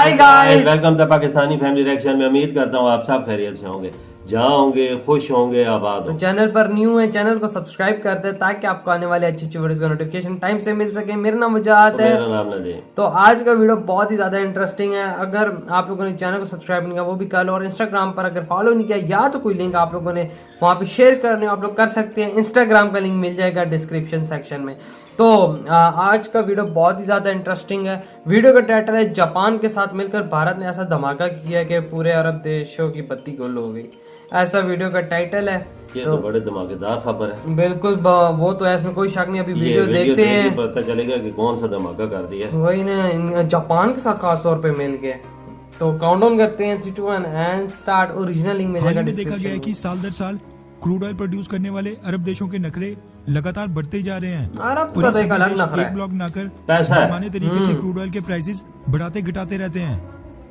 Hi guys, welcome to Pakistani family reaction में। उम्मीद करता हूँ आप सब खैरियत से होंगे, जहाँ होंगे खुश होंगे, आबाद तो होंगे। चैनल पर न्यू है, चैनल को सब्सक्राइब कर दे ताकि आपको आने वाले अच्छी अच्छी वीडियोस का नोटिफिकेशन टाइम से मिल सके। मेरा नाम वजाहत है। मेरा नाम नदीम। तो आज का वीडियो बहुत ही ज्यादा इंटरेस्टिंग है। अगर आप लोगों ने चैनल को सब्सक्राइब नहीं किया वो भी कर लो, और इंस्टाग्राम पर अगर फॉलो नहीं किया या तो कोई लिंक आप लोगों ने वहां पे शेयर करने आप लोग कर सकते हैं। इंस्टाग्राम का लिंक मिल जाएगा डिस्क्रिप्शन सेक्शन में। तो आज का वीडियो बहुत ही ज्यादा इंटरेस्टिंग है। वीडियो का टाइटल है जापान के साथ मिलकर भारत ने ऐसा धमाका किया कि पूरे अरब देशों की बत्ती गुल हो गई, ऐसा वीडियो का टाइटल है। ये तो बड़े धमाकेदार खबर है। बिल्कुल वो तो है, इसमें कोई शक नहीं। अभी वीडियो देखते हैं, पता चलेगा कि कौन सा धमाका कर दिया। वही ना, जापान के साथ खास तौर पे मिल गए। तो काउंटडाउन करते हैं 3 2 1 एंड स्टार्ट। ओरिजिनल लिंक मिलेगा हाल ही में देखा गया है कि साल दर साल क्रूड ऑयल प्रोड्यूस करने वाले अरब देशों के नखरे लगातार बढ़ते जा रहे हैं। अरब और का ये तो एक सभी अलग देश नखरा एक है। ब्लॉक बनाकर पैसा है। मनमाने तरीके से क्रूड ऑयल के प्राइसेस बढ़ाते घटाते रहते हैं।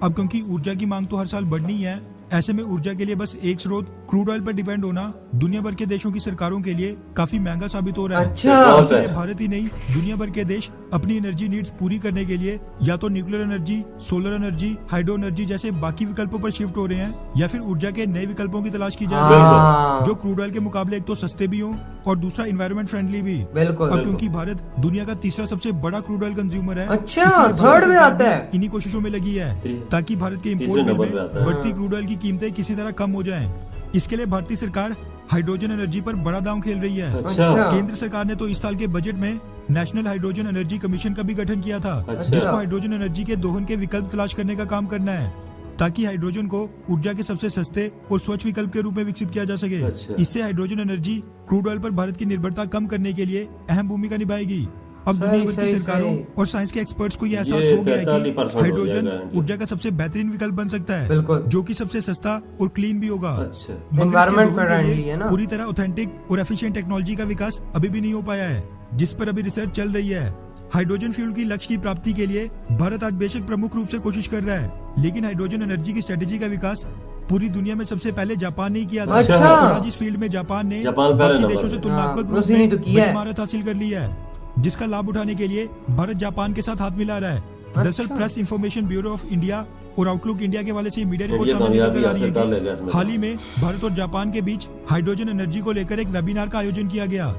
अब क्योंकि ऊर्जा की मांग तो हर साल बढ़नी है, ऐसे में ऊर्जा के लिए बस एक स्रोत क्रूड ऑयल पर डिपेंड होना दुनिया भर के देशों की सरकारों के लिए काफी महंगा साबित हो रहा है। अच्छा। इसलिए भारत ही नहीं, दुनिया भर के देश अपनी एनर्जी नीड्स पूरी करने के लिए या तो nuclear energy, solar energy, hydro energy जैसे बाकी विकल्पों पर शिफ्ट हो रहे हैं, या फिर ऊर्जा के नए विकल्पों की तलाश की जा रही है जो क्रूड ऑयल के मुकाबले एक तो सस्ते भी हों और दूसरा इन्वायरमेंट फ्रेंडली भी। बिल्कुल। अब क्योंकि भारत दुनिया का तीसरा सबसे बड़ा क्रूड ऑयल कंज्यूमर है, अच्छा, इसलिए थर्ड भारत में सरकार आता भी है। इन्हीं कोशिशों में लगी है ताकि भारत के तीसरे इम्पोर्ट बिल नंबर पे आता है। में बढ़ती क्रूड ऑयल की कीमतें किसी तरह कम हो जाएं। इसके लिए भारतीय सरकार हाइड्रोजन एनर्जी पर बड़ा दांव खेल रही है। अच्छा। केंद्र सरकार ने तो इस साल के बजट में नेशनल हाइड्रोजन एनर्जी कमीशन का भी गठन किया था, अच्छा। जिसको हाइड्रोजन एनर्जी के दोहन के विकल्प तलाश करने का काम करना है ताकि हाइड्रोजन को ऊर्जा के सबसे सस्ते और स्वच्छ विकल्प के रूप में विकसित किया जा सके। अच्छा। इससे हाइड्रोजन एनर्जी क्रूड ऑयल पर भारत की निर्भरता कम करने के लिए अहम भूमिका निभाएगी। अब सही, दुनिया भर की सही, सरकारों सही। और साइंस के एक्सपर्ट्स को ये एहसास ये हो गया है 43% कि हो हाइड्रोजन जाएगा। ऊर्जा का सबसे बेहतरीन विकल्प बन सकता है, बिल्कुल। जो कि सबसे सस्ता और क्लीन भी होगा। अच्छा। मगर इसके Environment दोहन के लिए friendly है ना। पूरी तरह ऑथेंटिक और एफिशिएंट टेक्नोलॉजी का विकास अभी भी नहीं हो पाया है, जिस पर अभी रिसर्च चल रही है। हाइड्रोजन फ्यूल की लक्ष्य की प्राप्ति के लिए भारत आज बेशक प्रमुख रूप से कोशिश कर रहा है, लेकिन हाइड्रोजन एनर्जी की स्ट्रेटेजी का विकास पूरी दुनिया में सबसे पहले जापान ने ही किया था। अच्छा। और आज इस फील्ड में जापान ने जापान पहले बाकी नंबर देशों से पे। तुलनात्मक हाँ, रूप उसी ने में तो किया है। बड़ी महारत हासिल कर ली है, जिसका लाभ उठाने के लिए भारत जापान के साथ हाथ मिला रहा है। दरअसल अच्छा। Press information bureau of India और आउटलुक इंडिया के वाले से मीडिया रिपोर्ट ये सामने कामयाबी निकल कर आ रही है हासिल कर लेगा कि इसमें। हाल ही में भारत और जापान के बीच हाइड्रोजन एनर्जी को लेकर एक वेबिनार का आयोजन किया गया,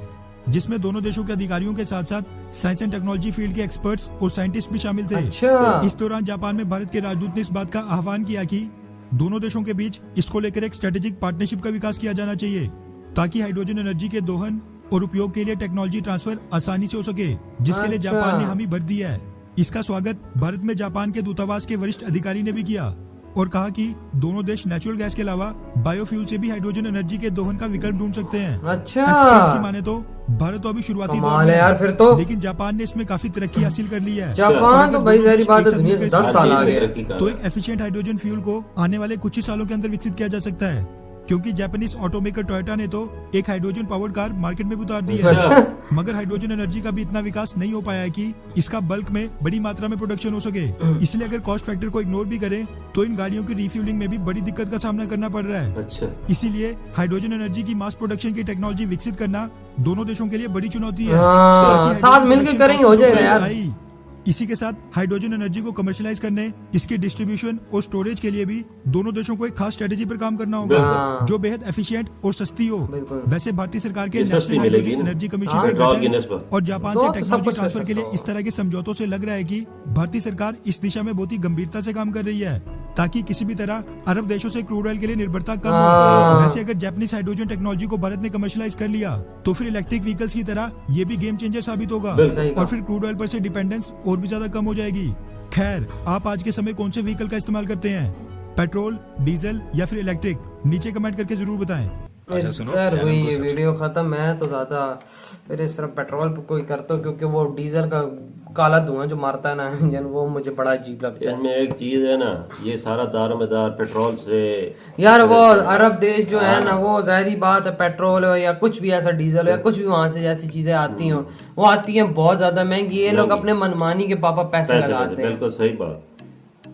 जिसमें दोनों देशों के अधिकारियों के साथ साथ साइंस एंड टेक्नोलॉजी फील्ड के एक्सपर्ट्स और साइंटिस्ट भी शामिल थे। अच्छा। इस दौरान जापान में भारत के राजदूत ने इस बात का आह्वान किया कि दोनों देशों के बीच इसको लेकर एक स्ट्रेटेजिक पार्टनरशिप का विकास किया जाना चाहिए ताकि हाइड्रोजन एनर्जी के दोहन और उपयोग के लिए टेक्नोलॉजी ट्रांसफर आसानी से हो सके, जिसके लिए अच्छा। जापान ने हामी भर दी है। इसका स्वागत भारत में जापान के दूतावास के वरिष्ठ अधिकारी ने भी किया और कहा कि दोनों देश नेचुरल गैस के अलावा बायोफ्यूल से भी हाइड्रोजन एनर्जी के दोहन का विकल्प ढूंढ सकते हैं। अच्छा। एक्सपर्ट्स की माने तो भारत तो अभी शुरुआती दौर कमाल में है यार फिर तो। लेकिन जापान ने इसमें काफी तरक्की हासिल कर ली है। जापान तो भाई सारी बात है, दुनिया से 10 साल आगे है। तरक्की कर तो रहा एक एफिशिएंट हाइड्रोजन फ्यूल को आने वाले कुछ ही सालों के अंदर विकसित किया जा सकता है, क्योंकि जापानीज ऑटोमेकर टोयोटा ने तो एक हाइड्रोजन पावर्ड कार मार्केट में भी उतार दी है। अच्छा। मगर हाइड्रोजन एनर्जी का भी इतना विकास नहीं हो पाया है कि इसका बल्क में बड़ी मात्रा में प्रोडक्शन हो सके। इसलिए अगर कॉस्ट फैक्टर को इग्नोर भी करें तो इन गाड़ियों की रिफ्यूलिंग में भी बड़ी दिक्कत का सामना करना पड़ रहा है। अच्छा। इसीलिए हाइड्रोजन एनर्जी की मास प्रोडक्शन की टेक्नोलॉजी विकसित करना दोनों देशों के लिए बड़ी चुनौती है। हाँ, ताकि साथ हाइड्रोजन मिलके प्रोडक्शन करेंगे, हो जाएगा कॉस्ट यार। आई। इसी के साथ हाइड्रोजन एनर्जी को कमर्शलाइज करने, इसकी डिस्ट्रीब्यूशन और स्टोरेज के लिए भी दोनों देशों को एक खास स्ट्रेटेजी पर काम करना होगा हाँ। जो बेहद एफिशिएंट और सस्ती हो। बिल्कुल। वैसे भारतीय सरकार के ये नेशनल सस्ती मिलेगी हाइड्रोजन ना? एनर्जी कमीशन हाँ, का पेट्रोल की गठन निस्बत। और जापान तो से सब टेक्नोलॉजी कुछ ट्रांसफर के लिए सस्ता इस तरह के समझौतों से लग रहा है कि भारतीय सरकार इस दिशा में बहुत ही गंभीरता से काम कर रही है ताकि किसी भी तरह अरब देशों से क्रूड ऑयल के लिए निर्भरता कम हाँ। हो। वैसे अगर जापानीज हाइड्रोजन टेक्नोलॉजी को भारत ने कमर्शलाइज कर लिया तो फिर इलेक्ट्रिक व्हीकल्स की तरह ये भी गेम चेंजर साबित होगा बिल्कुल। और फिर क्रूड ऑयल पर से डिपेंडेंस और भी ज्यादा कम हो जाएगी। खैर, आप आज के समय कौन से व्हीकल का इस्तेमाल करते हैं, पेट्रोल, डीजल या फिर इलेक्ट्रिक? नीचे कमेंट करके जरूर बताएं। अच्छा सुनो, यार चैनल वही को ये वीडियो खत्म। मैं तो ज्यादा मेरे सिर्फ पेट्रोल पे कोई करता हूँ, क्योंकि वो डीजल का काला धुआं जो मारता है ना इंजन, वो मुझे बड़ा अजीब लगता है। इसमें एक चीज है ना, ये सारा दारोमदार पेट्रोल से। यार वो अरब देश जो है ना, वो जाहिर बात है, पेट्रोल हो या कुछ भी ऐसा डीजल हो या कुछ भी वहां से जैसी चीजें आती हो, वो आती हैं बहुत ज्यादा महंगी। ये लोग अपने मनमानी के पापा पैसे लगाते हैं। बिल्कुल सही बात,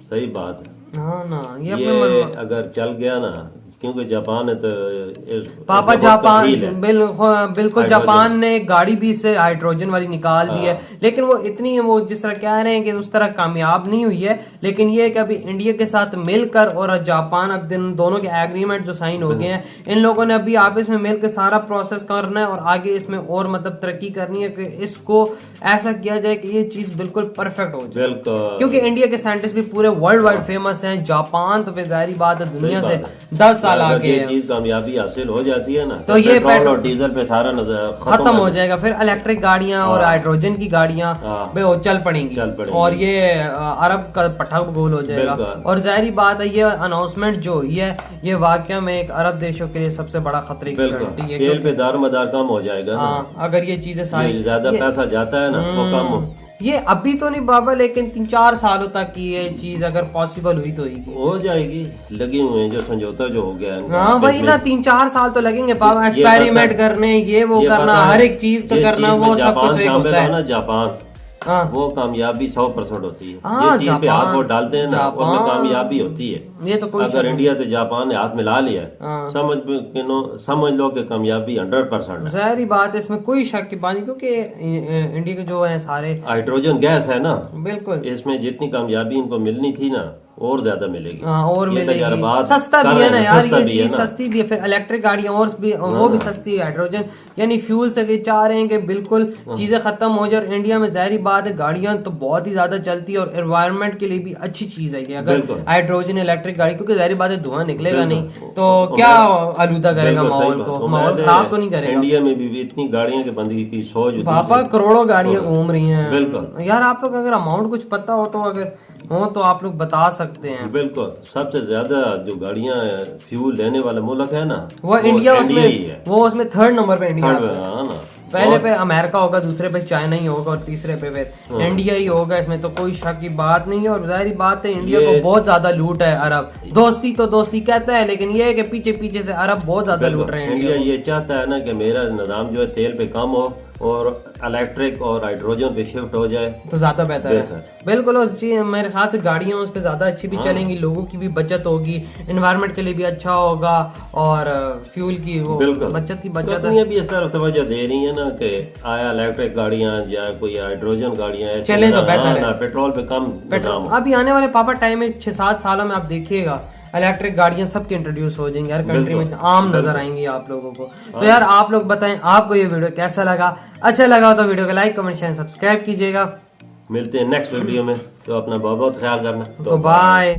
सही बात है। हाँ ना, ये ये अपने अगर चल गया ना क्योंकि जापान है तो पापा इसमें बहुत जापान तफसील है। बिल्कुल हाइड्रोजन। जापान ने गाड़ी भी इससे हाइड्रोजन वाली निकाल दी है, लेकिन वो इतनी वो जिस तरह कह रहे हैं कि उस तरह कामयाब नहीं हुई है। लेकिन ये है कि अभी इंडिया के साथ मिलकर और जापान अब दोनों के एग्रीमेंट जो साइन हो गए हैं, इन लोगों ने अभी आपस में मिलकर सारा प्रोसेस करना है और आगे इसमें और मतलब तरक्की करनी है कि इसको ऐसा किया जाए कि ये चीज बिल्कुल परफेक्ट हो जाए। बिल्कुल, क्योंकि इंडिया के साइंटिस्ट भी पूरे वर्ल्ड वाइड फेमस हैं, जापान तो फिर जाहिर बात है दुनिया से 10 साल अगर आगे ये है। चीज कामयाबी हासिल हो जाती है ना तो ये पेट्रोल और डीजल पे सारा नजर खत्म हो जाएगा, फिर इलेक्ट्रिक गाड़ियां और हाइड्रोजन की गाड़ियां हाँ। वो चल पड़ेंगी और ये अरब का पट्टा गोल हो जाएगा। बिल्कुल। और जाहिर बात है ये अनाउंसमेंट जो हुई है ये वाकया में एक अरब देशों के लिए सबसे बड़ा खतरे की बिल्कुल घंटी है। तेल पे दारोमदार कम हो जाएगा ना। हाँ, अगर ये चीजें सारी ये ज्यादा पैसा जाता है ना वो कम हो ये अभी तो नहीं बाबा, लेकिन 3-4 सालों तक की ये चीज अगर पॉसिबल हुई तो हो जाएगी। लगे हुए हैं जो समझौता जो हो गया है हाँ वही ना, 3-4 साल तो लगेंगे बाबा ये एक्सपेरिमेंट पता- करने, ये वो ये करना, पता है, हर एक चीज का ये करना, चीज में वो सब जापान कुछ एक शामिल होता हो है। ना, जापान हाँ वो कामयाबी 100% होती है। हाँ, ये चीज पे जापान- हाथ वो डालते हैं ना जापान- उसमें कामयाबी होती है। ये तो कोई अगर इंडिया तो जापान ने हाथ मिला लिया है, हाँ। समझ लो कि कामयाबी 100% है। जाहिर बात है इसमें कोई शक की बात नहीं, क्योंकि इंडिया के जो है सारे हाइड्रोजन गैस है ना, बिल्कुल इसमें जितनी कामयाबी इनको मिलनी थी ना और ज्यादा मिलेगी। हाँ और ये मिलेगी, तजर्बात सस्ता कर भी रहे है ना हैं, यार, सस्ता ये भी है चीज ना। सस्ती भी है। फिर इलेक्ट्रिक गाड़ियां और भी वो भी सस्ती है, हाइड्रोजन यानी फ्यूल से ये चाह रहे हैं कि बिल्कुल चीजें खत्म हो जाए। इंडिया में जाहिर बात है गाड़ियां तो बहुत ही ज्यादा चलती है और एनवायरनमेंट के लिए भी अच्छी चीज है ये, अगर बिल्कुल। हाइड्रोजन इलेक्ट्रिक गाड़ी, क्योंकि जाहिर बात है धुआं निकलेगा बिल्कुल। नहीं तो क्या आलूदा करेगा बिल्कुल सही माहौल बात। को, माहौल खराब तो नहीं करेगा। इंडिया में भी इतनी गाड़ियां की बंदगी की सोच पापा करोड़ों गाड़ियां घूम रही हैं। बिल्कुल। यार आप लोग अगर अमाउंट कुछ पता हो तो अगर हो तो आप लोग बता सकते हैं। बिल्कुल सबसे ज्यादा जो गाड़ियां फ्यूल लेने वाला मुल्क है ना वो इंडिया ही उसमें है। वो उसमें 3rd नंबर पे इंडिया थर्ड आता है। हाँ ना, पहले पे अमेरिका होगा, दूसरे पे चाइना ही होगा और तीसरे पे फिर इंडिया ही होगा। इसमें तो कोई शक की बात नहीं है। और जाहिर बात है इंडिया को बहुत ज्यादा लूट है अरब। दोस्ती तो दोस्ती कहता है, लेकिन ये है कि पीछे पीछे से अरब बहुत ज्यादा लूट रहे हैं इंडिया इंडिया ये चाहता है ना कि मेरा निजाम जो है तेल पे कम हो और इलेक्ट्रिक और हाइड्रोजन पे शिफ्ट हो जाए को। तो ज्यादा बेहतर है बिल्कुल। और मेरे ख्याल से गाड़ियां उस पर ज्यादा अच्छी भी चलेंगी, लोगों की भी बचत होगी, एनवायरनमेंट के लिए भी अच्छा होगा और फ्यूल की वो बिल्कुल बचत ही बचत है। कंपनियां भी इस तरफ तवज्जो दे रही है ना कि आया इलेक्ट्रिक गाड़ियां या कोई हाइड्रोजन गाड़ियां ऐसी चलें तो ना, बेहतर है। ना पेट्रोल पे कम पेट्रोल दाम हो। अभी आने वाले पापा टाइम में 6-7 सालों में आप देखिएगा इलेक्ट्रिक गाड़ियां सबके इंट्रोड्यूस हो जाएंगी, हर कंट्री में आम नजर आएंगी आप लोगों को। तो यार आप लोग बताएं आपको ये वीडियो कैसा लगा, अच्छा लगा तो वीडियो को लाइक कमेंट शेयर सब्सक्राइब कीजिएगा। मिलते हैं नेक्स्ट वीडियो में, तो अपना बहुत बहुत ख्याल करना। तो बाय।